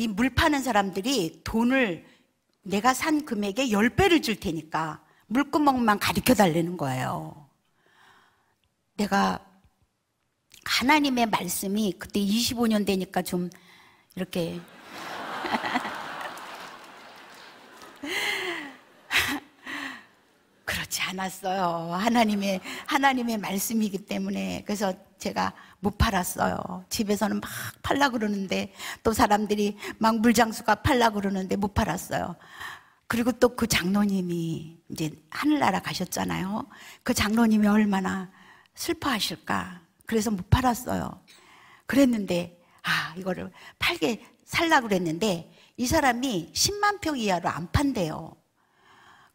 물 파는 사람들이 돈을 내가 산 금액의 10배를 줄 테니까 물구멍만 가르쳐 달라는 거예요. 내가 하나님의 말씀이 그때 25년 되니까 좀 이렇게 그렇지 않았어요. 하나님의 말씀이기 때문에. 그래서 제가 못 팔았어요. 집에서는 막 팔려고 그러는데 또 사람들이 막 물장수가 팔려고 그러는데 못 팔았어요. 그리고 또 그 장로님이 이제 하늘나라 가셨잖아요. 그 장로님이 얼마나 슬퍼하실까. 그래서 못 팔았어요. 그랬는데 이거를 살려고 그랬는데 이 사람이 10만 평 이하로 안 판대요.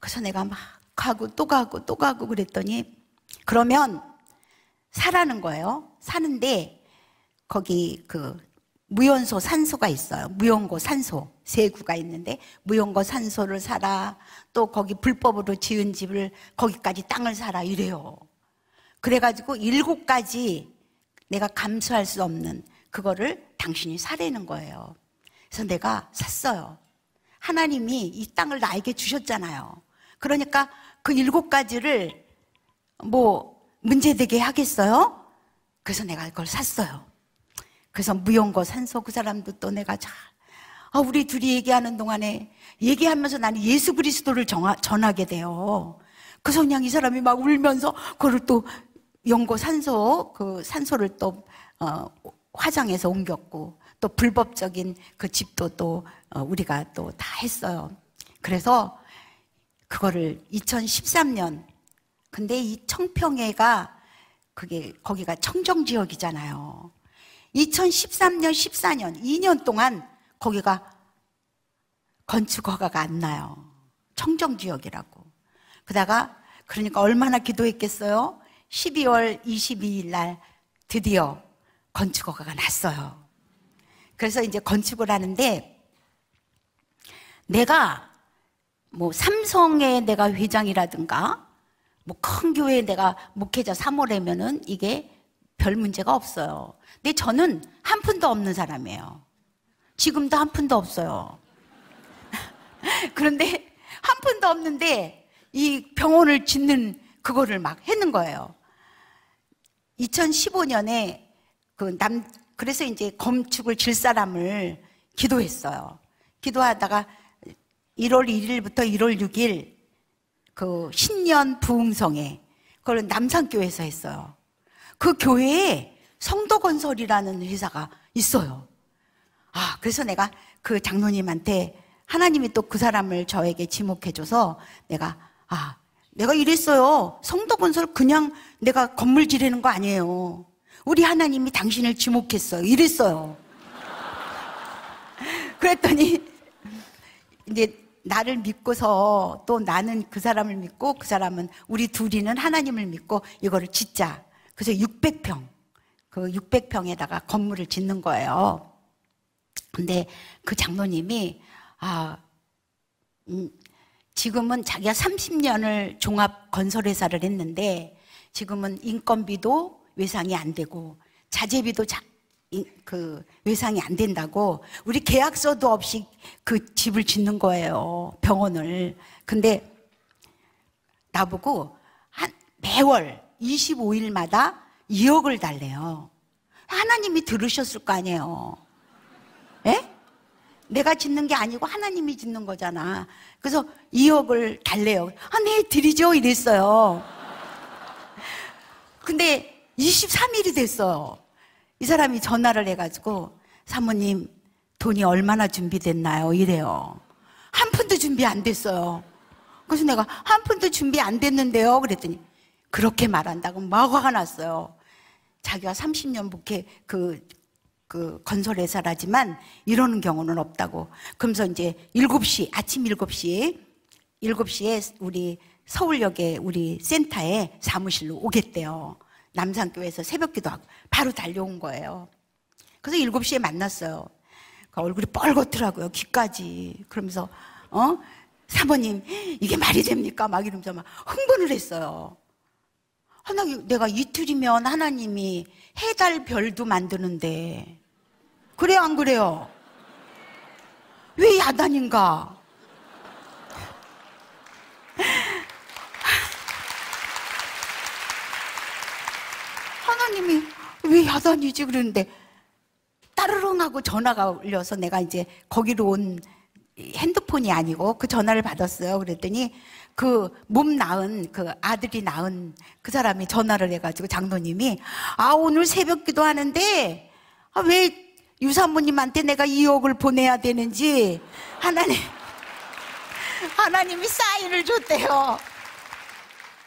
그래서 내가 막 가고 또 가고 또 가고 그랬더니 그러면 사라는 거예요. 사는데 거기 그 무연소 산소가 있어요. 무연고 산소 세 구가 있는데 무연고 산소를 사라, 또 거기 불법으로 지은 집을 거기까지 땅을 사라 이래요. 그래가지고 7가지 내가 감수할 수 없는 그거를 당신이 사라는 거예요. 그래서 내가 샀어요. 하나님이 이 땅을 나에게 주셨잖아요. 그러니까 그 7가지를 뭐 문제되게 하겠어요? 그래서 내가 그걸 샀어요. 그래서 무용고 산소 그 사람도 또 내가 잘 우리 둘이 얘기하는 동안에 얘기하면서 나는 예수 그리스도를 전하게 돼요. 그래서 그냥 이 사람이 막 울면서 그걸 또 연고 산소 그 산소를 또 화장해서 옮겼고 또 불법적인 그 집도 또 우리가 또 다 했어요. 그래서 그거를 2013년 근데 이 청평회가 그게 거기가 청정지역이잖아요. 2013년, 14년, 2년 동안 거기가 건축 허가가 안 나요. 청정지역이라고. 그러니까 얼마나 기도했겠어요? 12월 22일 날 드디어 건축 허가가 났어요. 그래서 이제 건축을 하는데 내가 뭐 삼성에 내가 회장이라든가 뭐 큰 교회에 내가 목회자 사모라면은 이게 별 문제가 없어요. 근데 저는 한 푼도 없는 사람이에요. 지금도 한 푼도 없어요. 그런데 한 푼도 없는데 이 병원을 짓는 그거를 막 했는 거예요. 2015년에 그래서 이제 건축을 질 사람을 기도했어요. 기도하다가 1월 1일부터 1월 6일 그 신년 부흥성회 그걸 남산교회에서 했어요. 그 교회에 성도건설이라는 회사가 있어요. 그래서 내가 그 장로님한테 하나님이 또 그 사람을 저에게 지목해줘서 내가 이랬어요. 성도건설 그냥 내가 건물 지르는 거 아니에요. 우리 하나님이 당신을 지목했어요. 이랬어요. 그랬더니 이제 나를 믿고서 또 나는 그 사람을 믿고 그 사람은 우리 둘이는 하나님을 믿고 이거를 짓자. 그래서 600평, 그 600평에다가 건물을 짓는 거예요. 근데 그 장로님이 지금은 자기가 30년을 종합건설회사를 했는데 지금은 인건비도 외상이 안 되고 자재비도 그 외상이 안 된다고 우리 계약서도 없이 그 집을 짓는 거예요. 병원을. 근데 나보고 매월 25일마다 2억을 달래요. 하나님이 들으셨을 거 아니에요. 예? 내가 짓는 게 아니고 하나님이 짓는 거잖아. 그래서 2억을 달래요. 네, 드리죠. 이랬어요. 근데 23일이 됐어요. 이 사람이 전화를 해가지고 사모님 돈이 얼마나 준비됐나요? 이래요. 한 푼도 준비 안 됐어요. 그래서 내가 한 푼도 준비 안 됐는데요. 그랬더니 그렇게 말한다고 막 화가 났어요. 자기가 30년 목회 그 건설회사라지만 이러는 경우는 없다고. 그러면서 이제 7시, 아침 7시에 우리 서울역에 우리 센터에 사무실로 오겠대요. 남산교회에서 새벽기도하고 바로 달려온 거예요. 그래서 7시에 만났어요. 그 얼굴이 뻘겋더라고요. 귀까지. 그러면서 사모님 이게 말이 됩니까? 막 이러면서 막 흥분을 했어요. 내가 이틀이면 하나님이 해달 별도 만드는데 그래요 안 그래요? 왜 야단인가? 하나님이 왜 야단이지? 그러는데 따르릉 하고 전화가 울려서 내가 이제 거기로 온 핸드폰이 아니고 그 전화를 받았어요. 그랬더니 그 몸 나은 그 아들이 낳은 그 사람이 전화를 해가지고 장로님이 오늘 새벽 기도하는데 왜 유사모님한테 내가 2억을 보내야 되는지 하나님이 사인을 줬대요.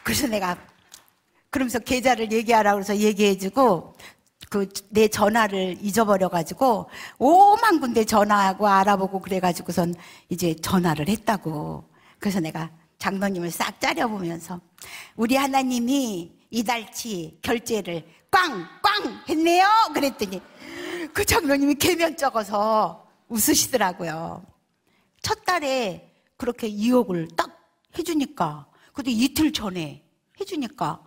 그래서 내가 그러면서 계좌를 얘기하라고 해서 얘기해주고 내 전화를 잊어버려가지고 5만 군데 전화하고 알아보고 그래가지고선 이제 전화를 했다고. 그래서 내가 장로님을 싹 짜려보면서 우리 하나님이 이달치 결제를 꽝꽝 했네요. 그랬더니 그 장로님이 개면 적어서 웃으시더라고요. 첫 달에 그렇게 2억을 딱 해주니까, 그것도 이틀 전에 해주니까.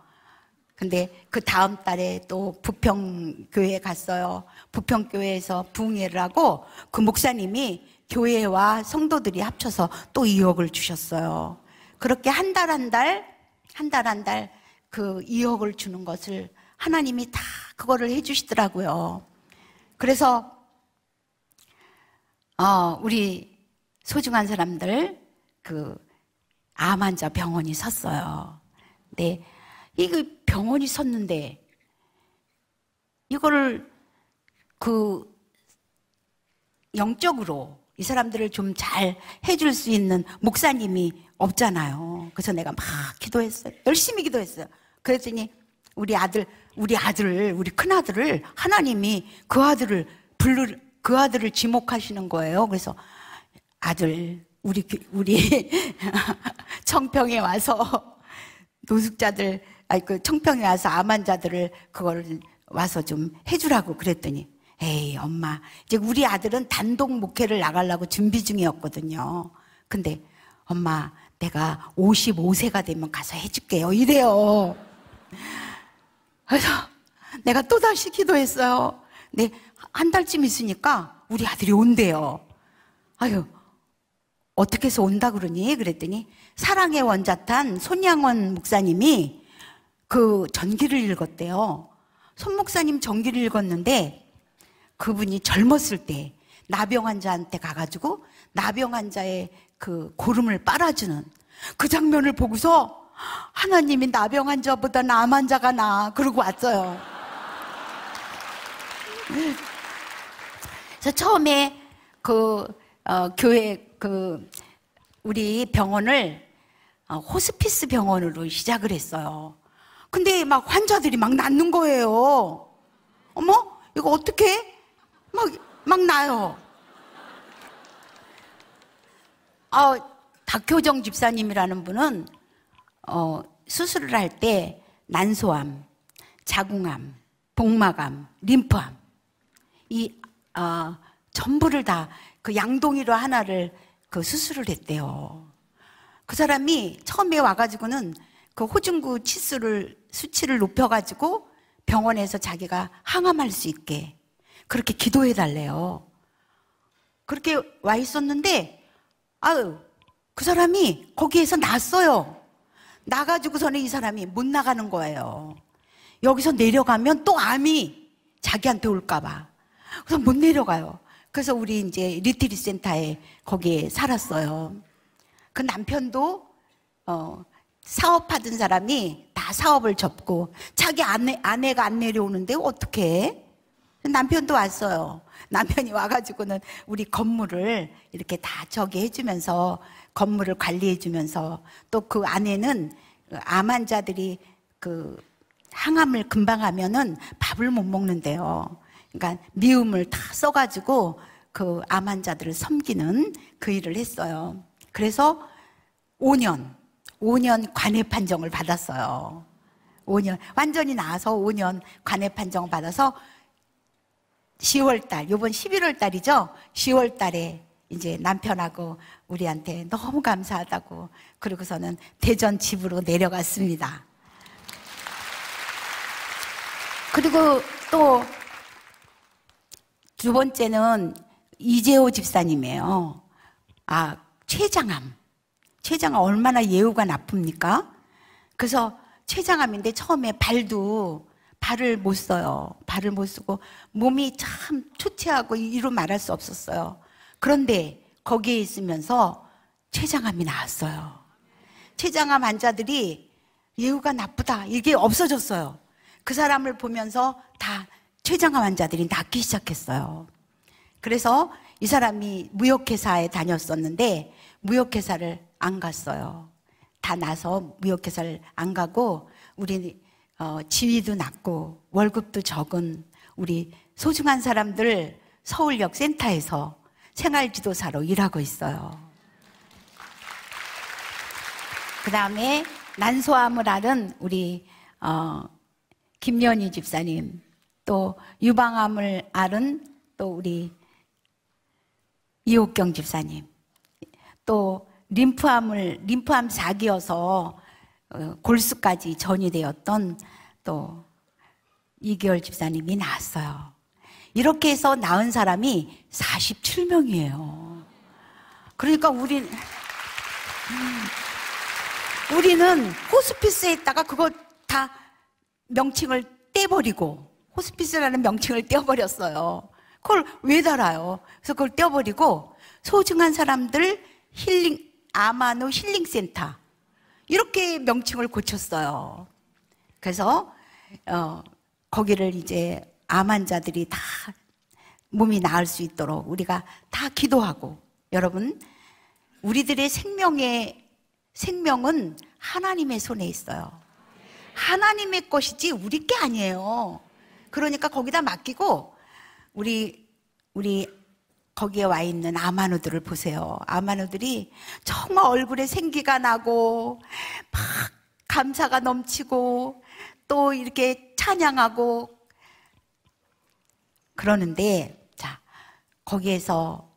근데 그 다음 달에 또 부평교회에 갔어요. 부평교회에서 부흥회를 하고 그 목사님이 교회와 성도들이 합쳐서 또 2억을 주셨어요. 그렇게 한 달 한 달 그 2억을 주는 것을 하나님이 다 그거를 해주시더라고요. 그래서 우리 소중한 사람들 그 암 환자 병원이 섰어요. 근데 이거 병원이 섰는데 이거를 그 영적으로 이 사람들을 좀 잘 해줄 수 있는 목사님이 없잖아요. 그래서 내가 막 기도했어요. 열심히 기도했어요. 그랬더니 우리 큰아들을 하나님이 그 아들을 지목하시는 거예요. 그래서 아들, 우리 청평에 와서 노숙자들, 청평에 와서 암 환자들을 그걸 와서 좀 해주라고 그랬더니, 에이, 엄마, 이제 우리 아들은 단독 목회를 나가려고 준비 중이었거든요. 근데 엄마, 내가 55세가 되면 가서 해줄게요. 이래요. 그래서 내가 또다시 기도했어요. 근데 한 달쯤 있으니까 우리 아들이 온대요. 아유, 어떻게 해서 온다 그러니? 그랬더니 사랑의 원자탄 손양원 목사님이 그 전기를 읽었대요. 손 목사님 전기를 읽었는데 그분이 젊었을 때 나병 환자한테 가가지고 나병 환자의 그 고름을 빨아주는 그 장면을 보고서 하나님이 나병 환자보다 암 환자가 나 그러고 왔어요. 그래서 처음에 교회 우리 병원을 호스피스 병원으로 시작을 했어요. 근데 막 환자들이 막 낫는 거예요. 어머, 이거 어떡해? 막 나요. 박효정 집사님이라는 분은 수술을 할 때 난소암, 자궁암, 복막암, 림프암 전부를 다 그 양동이로 하나를 그 수술을 했대요. 그 사람이 처음에 와가지고는 그 호중구 수치를 높여가지고 병원에서 자기가 항암할 수 있게 그렇게 기도해 달래요. 그렇게 와 있었는데 그 사람이 거기에서 났어요. 나가지고서는 이 사람이 못 나가는 거예요. 여기서 내려가면 또 암이 자기한테 올까봐. 그래서 못 내려가요. 그래서 우리 이제 리트리트 센터에 거기에 살았어요. 그 남편도 사업하던 사람이 다 사업을 접고 자기 아내가 안 내려오는데 어떻게 해? 남편도 왔어요. 남편이 와가지고는 우리 건물을 이렇게 다 저기 해주면서 건물을 관리해주면서 또 그 안에는 암 환자들이 그 항암을 금방 하면은 밥을 못 먹는데요. 그러니까 미음을 다 써가지고 그 암 환자들을 섬기는 그 일을 했어요. 그래서 5년 관해 판정을 받았어요. 5년 완전히 나아서 5년 관해 판정을 받아서 10월달, 이번 11월달이죠. 10월달에 이제 남편하고 우리한테 너무 감사하다고 그러고서는 대전 집으로 내려갔습니다. 그리고 또 두 번째는 이재호 집사님이에요. 췌장암 얼마나 예후가 나쁩니까? 그래서 췌장암인데 처음에 발을 못 써요. 발을 못 쓰고 몸이 참 초췌하고 이루 말할 수 없었어요. 그런데 거기에 있으면서 췌장암이 나왔어요. 췌장암 환자들이 예후가 나쁘다 이게 없어졌어요. 그 사람을 보면서 다 췌장암 환자들이 낫기 시작했어요. 그래서 이 사람이 무역회사에 다녔었는데 무역회사를 안 갔어요. 다 나서 무역회사를 안 가고 우리 지위도 낮고 월급도 적은 우리 소중한 사람들 서울역 센터에서 생활지도사로 일하고 있어요. 그 다음에 난소암을 앓은 우리 김연희 집사님, 또 유방암을 앓은 또 우리 이옥경 집사님, 또 림프암 4기여서 골수까지 전이 되었던 또 이계월 집사님이 나왔어요. 이렇게 해서 낳은 사람이 47명이에요. 그러니까 우리는 호스피스에 있다가 그거 다 명칭을 떼버리고, 호스피스라는 명칭을 떼어버렸어요. 그걸 왜 달아요? 그래서 그걸 떼어버리고 소중한 사람들 아마노 힐링센터 이렇게 명칭을 고쳤어요. 그래서 거기를 이제 암 환자들이 다 몸이 나을 수 있도록 우리가 다 기도하고, 여러분, 우리들의 생명은 하나님의 손에 있어요. 하나님의 것이지 우리 게 아니에요. 그러니까 거기다 맡기고, 우리 거기에 와 있는 아마노들을 보세요. 아마노들이 정말 얼굴에 생기가 나고 막 감사가 넘치고 또 이렇게 찬양하고 그러는데, 자, 거기에서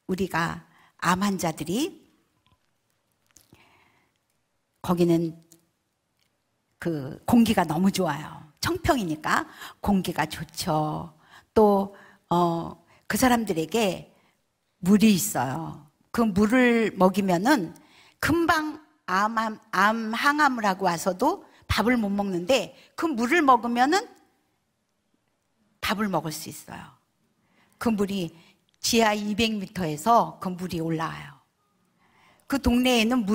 우리가 암 환자들이, 거기는 그 공기가 너무 좋아요. 청평이니까 공기가 좋죠. 또 그 사람들에게 물이 있어요. 그 물을 먹이면은 금방 암 항암을 하고 와서도 밥을 못 먹는데, 그 물을 먹으면은 밥을 먹을 수 있어요. 그 물이 지하 200m에서 그 물이 올라와요. 그 동네에는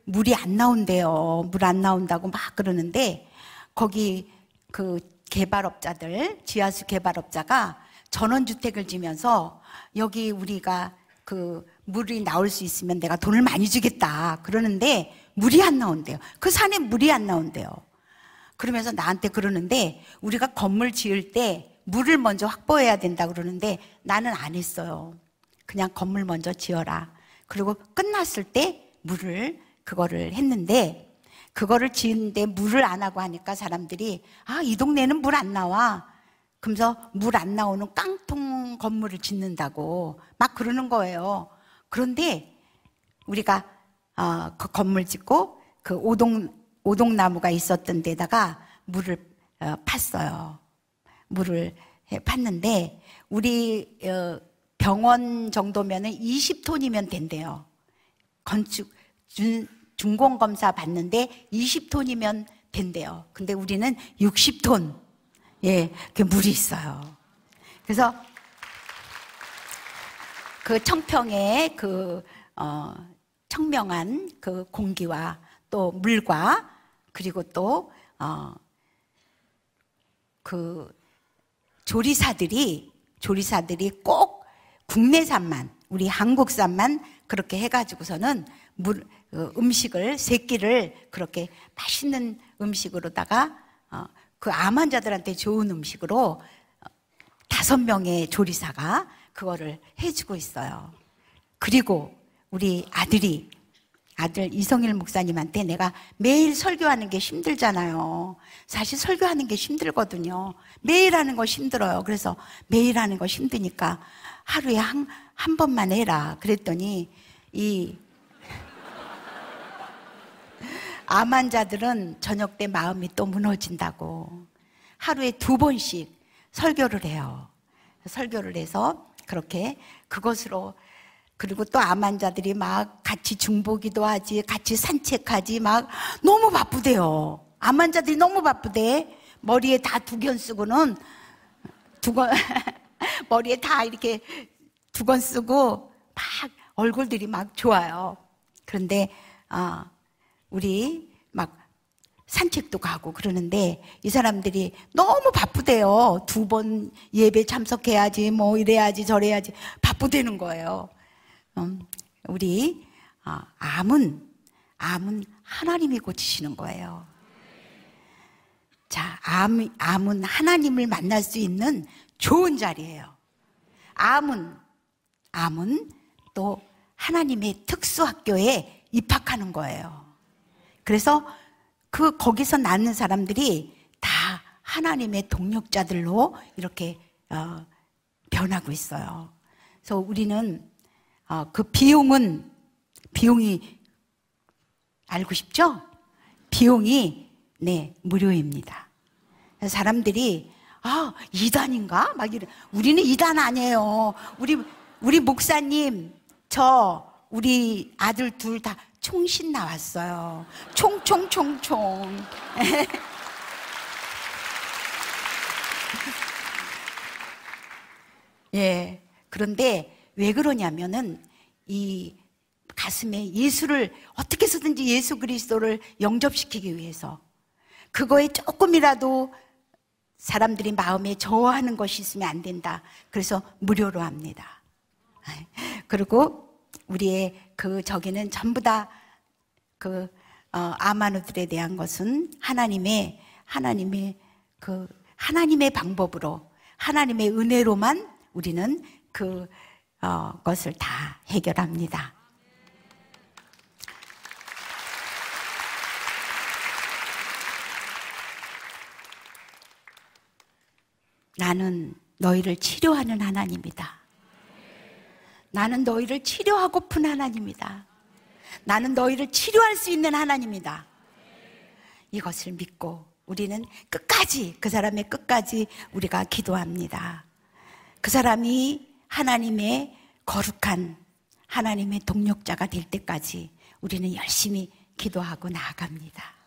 물이 안 나온대요. 물 안 나온다고 막 그러는데, 거기 그 개발업자들, 지하수 개발업자가 전원주택을 지면서 여기 우리가 그 물이 나올 수 있으면 내가 돈을 많이 주겠다 그러는데 물이 안 나온대요. 그 산에 물이 안 나온대요. 그러면서 나한테 그러는데, 우리가 건물 지을 때 물을 먼저 확보해야 된다 그러는데 나는 안 했어요. 그냥 건물 먼저 지어라. 그리고 끝났을 때 그거를 했는데, 그거를 지은데 물을 안 하고 하니까 사람들이, 이 동네는 물 안 나와. 그러면서 물 안 나오는 깡통 건물을 짓는다고 막 그러는 거예요. 그런데 우리가 그 건물 짓고 그 오동나무가 있었던 데다가 물을 팠어요. 물을 팠는데 우리 병원 정도면은 20톤이면 된대요. 건축 준공검사 받는데 20톤이면 된대요. 근데 우리는 60톤 그 물이 있어요. 그래서 그 청평의 그 청명한 그 공기와 또 물과, 그리고 또 그 조리사들이 꼭 국내산만, 우리 한국산만 그렇게 해가지고서는 음식을, 세 끼를 그렇게 맛있는 음식으로다가 그 암 환자들한테 좋은 음식으로 5명의 조리사가 그거를 해주고 있어요. 그리고 우리 아들 이성일 목사님한테 내가 매일 설교하는 게 힘들잖아요. 사실 설교하는 게 힘들거든요. 매일 하는 거 힘들어요. 그래서 매일 하는 거 힘드니까 하루에 한 번만 해라. 그랬더니 이 암 환자들은 저녁 때 마음이 또 무너진다고 하루에 2번씩 설교를 해요. 설교를 해서 그렇게 그것으로, 그리고 또 암 환자들이 막 같이 중보기도 하지, 같이 산책하지, 막 너무 바쁘대요. 암 환자들이 너무 바쁘대. 머리에 다 두건 쓰고는 머리에 다 이렇게 두건 쓰고 막 얼굴들이 막 좋아요. 그런데 우리 막 산책도 가고 그러는데 이 사람들이 너무 바쁘대요. 2번 예배 참석해야지, 뭐 이래야지 저래야지 바쁘대는 거예요. 우리 암은 하나님이 고치시는 거예요. 자, 암은 하나님을 만날 수 있는 좋은 자리예요. 암은 또 하나님의 특수학교에 입학하는 거예요. 그래서 거기서 낳는 사람들이 다 하나님의 동력자들로 이렇게 변하고 있어요. 그래서 우리는 그 비용이 알고 싶죠? 비용이 무료입니다. 그래서 사람들이 이단인가? 막 이래. 우리는 이단 아니에요. 우리 목사님, 우리 아들 둘 다 총신 나왔어요. 총총총총. 예. 그런데 왜 그러냐면은 이 가슴에 예수를 어떻게 해서든지 예수 그리스도를 영접시키기 위해서 그거에 조금이라도 사람들이 마음에 저하는 것이 있으면 안 된다. 그래서 무료로 합니다. 그리고 우리의 저기는 전부 다 아마누들에 대한 것은 하나님의 방법으로 하나님의 은혜로만 우리는 것을 다 해결합니다. 나는 너희를 치료하는 하나님이다. 나는 너희를 치료하고픈 하나님이다. 나는 너희를 치료할 수 있는 하나님이다. 이것을 믿고 우리는 끝까지, 그 사람의 끝까지 우리가 기도합니다. 그 사람이 하나님의 거룩한 하나님의 동력자가 될 때까지 우리는 열심히 기도하고 나아갑니다.